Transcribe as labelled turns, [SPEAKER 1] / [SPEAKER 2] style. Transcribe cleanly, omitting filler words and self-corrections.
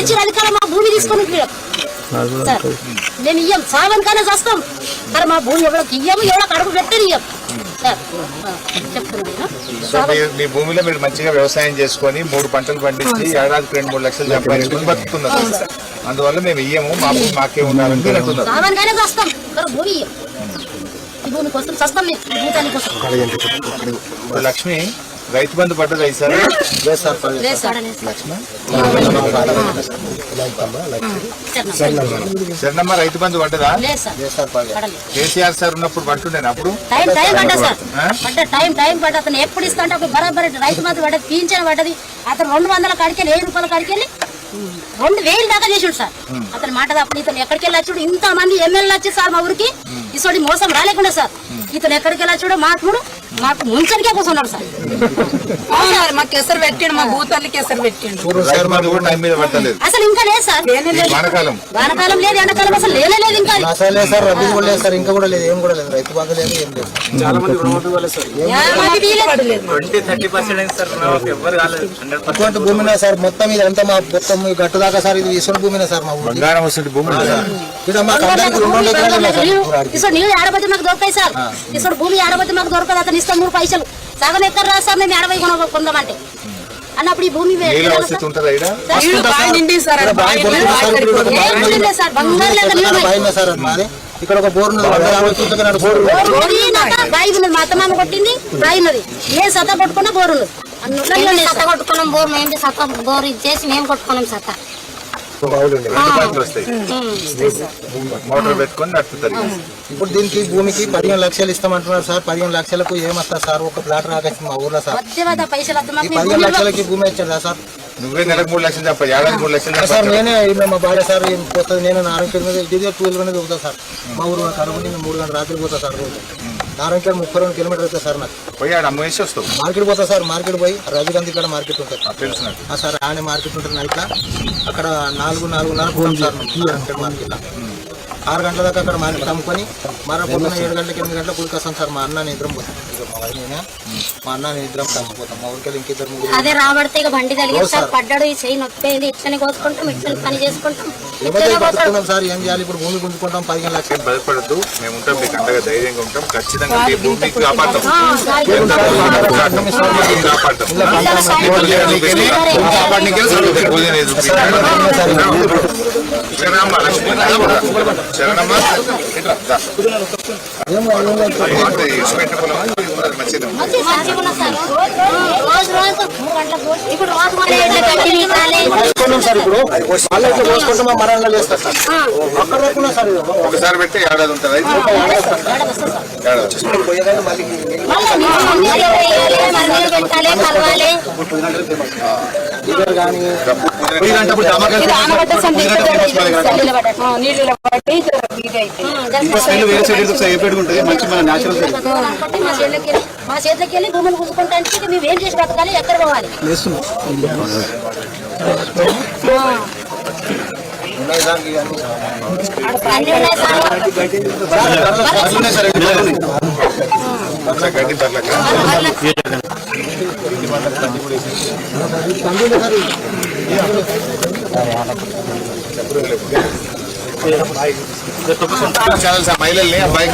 [SPEAKER 1] ఇచ్చిన అధికారం మా భూమి తీసుకొని సార్ మేము ఇయ్యం సావనికైనా చేస్తాం మరి మా భూమి ఎవరికి ఇయ్యము ఎవరికి అడుగు పెట్టని ఇయ్యం సార్ చెప్తున్నాను.
[SPEAKER 2] మీ భూమిలో మీరు మంచిగా వ్యవసాయం చేసుకొని 3 పంటలు పండించి ఏడాదికి 2-3 లక్షలు సంపాదించుకుని బతుకుతున్నారు. అందువల్ల మేము ఇయ్యము మా భూమి మాకే ఉండాలని అంటున్నారు.
[SPEAKER 1] సావనికైనా చేస్తాం మరి భూమి ఇయ్యం ఈ భూమి కోసం చస్తాం మేము భూతాని కోసం.
[SPEAKER 2] లక్ష్మి రైతు బంధు పడ్డదా ఈసారి? శరణమ్మ రైతు బంధు పడ్డదా? కేసీఆర్ సార్ ఉన్నప్పుడు పట్టుండేనా? అప్పుడు
[SPEAKER 1] టైం పడ్డ అతను ఎప్పుడు ఇస్తా అంటే బరాబర్ రైతు బంధు పడ్డది పింఛన్ పడ్డది. అతను 200 కాడికి 1000 రూపాయల కాడికి 2000 దాకా చేసాడు సార్. అతని మాట తప్పని ఇతను ఎక్కడికి వెళ్ళి వచ్చాడు. ఇంత మంది ఎమ్మెల్యేలు వచ్చి సార్ మా ఊరికి ఇసోడి మోసం రాలేకుండా సార్. ఇతను ఎక్కడికి వెళ్ళి వచ్చాడు మాకు ముంచనికే కూర్చున్నాడు సార్.
[SPEAKER 3] మాకు కేసరి పెట్టిండు, మా భూతాలకి కేసరి పెట్టిండు.
[SPEAKER 1] అసలు ఇంకా లేదు సార్. వానకాలం లేదు, ఎండాకాలం అసలు లేదు. ఇంకా
[SPEAKER 4] ఇంకా కూడా లేదు, ఏం కూడా లేదు. రైతు బంధు లేదు, ఏం లేదు. చాలా మంది అటువంటి భూమినా సార్. మొత్తం ఇది అంతా మా మొత్తం గట్టు దాకా సార్. ఇది ఇసుడు భూమినా సార్. మా ఊరు
[SPEAKER 1] నీళ్ళు ఏడబద్ది మాకు దొరకాయి సార్. ఇసుడు భూమి ఏడబద్ది మాకు దొరకదు. అతను ఇస్తాం 3 పైసలు సగం ఎక్కడ రా సార్. మేము 80 కొందామంటే అన్నప్పుడు ఈ భూమి
[SPEAKER 4] ఇక్కడ ఒక బోర్
[SPEAKER 1] బాయి ఉన్నది. మా అత్తమామ కొట్టింది బాయి ఉన్నది. మేము సత్తా కొట్టుకున్న బోర్ ఉన్నది. సత్తా కొట్టుకున్నాం బోర్. మేము సత్తా బోర్ ఇచ్చేసి మేము కొట్టుకున్నాం సత్తా.
[SPEAKER 2] మోటార్ పెట్టుకొని నడుపుతారు.
[SPEAKER 4] ఇప్పుడు దీనికి భూమికి 15 లక్షలు ఇస్తామంటున్నారు సార్. 15 లక్షలకు ఏమొస్తారు సార్? ఒక ప్లాట్ రాకొచ్చింది మా ఊర్లో సార్. 15 లక్షలకి భూమి వచ్చారా సార్?
[SPEAKER 2] నువ్వే నెలకు 3 లక్షలు చెప్ప, ఏడాది 3 లక్షలు
[SPEAKER 4] సార్. నేనే మా భార్య సార్ పోతుంది. నేను 4 మీద 12 గంటలు పోతా సార్. మా ఊరు కనుగొని 3 గంటల రాత్రి పోతా సార్. రోజు 32 కిలోమీటర్ అవుతుంది సార్. నాకు
[SPEAKER 2] పోయి అమ్మేసి వస్తావు.
[SPEAKER 4] మార్కెట్ పోతా సార్. మార్కెట్ పోయి రవిగాంధీ ఇక్కడ మార్కెట్ ఉంటుంది
[SPEAKER 2] తెలుసు
[SPEAKER 4] సార్. ఆయన మార్కెట్ ఉంటుంది నైట్. అక్కడ 4-4:30 పోతాం సార్. మార్కెట్ 6 గంటల దాకా అక్కడ మార్కెట్ అమ్ముకొని మరో పొద్దున 7 గంటలకు 8 గంటలకు ఊరికి వస్తాం సార్. మా అన్న నిద్రం పోతాం. మా అన్న నిద్రం తగ్గిపోతాం. మా ఊరికి ఇంకిద్దరు ముగ్గురు
[SPEAKER 1] అదే రాబడితే ఇక బండి కలిగి సార్. పడ్డాడు ఈ చెయ్యి నొప్పింది. ఇట్లనే కోసుకుంటాం, ఇట్లని పని చేసుకుంటాం
[SPEAKER 4] సార్. ఏం చేయాలి ఇప్పుడు? భూమి గుంజుకుంటాం. 15 లక్షలు.
[SPEAKER 2] భయపడద్దు, మేము ఉంటాం. మీకు అండగా ధైర్యంగా ఉంటాం. ఖచ్చితంగా మీ భూమికి కాపాడతాం. ఒకసారి పెట్టి ఏడాది ఉంటుంది.
[SPEAKER 1] మా చేతికి వెళ్ళి భూములు కూసుకుంటానికి మేము ఏం చేసి బతకాలి? ఎక్కడ పోవాలి?
[SPEAKER 2] మహిళల్ని అబ్బాయి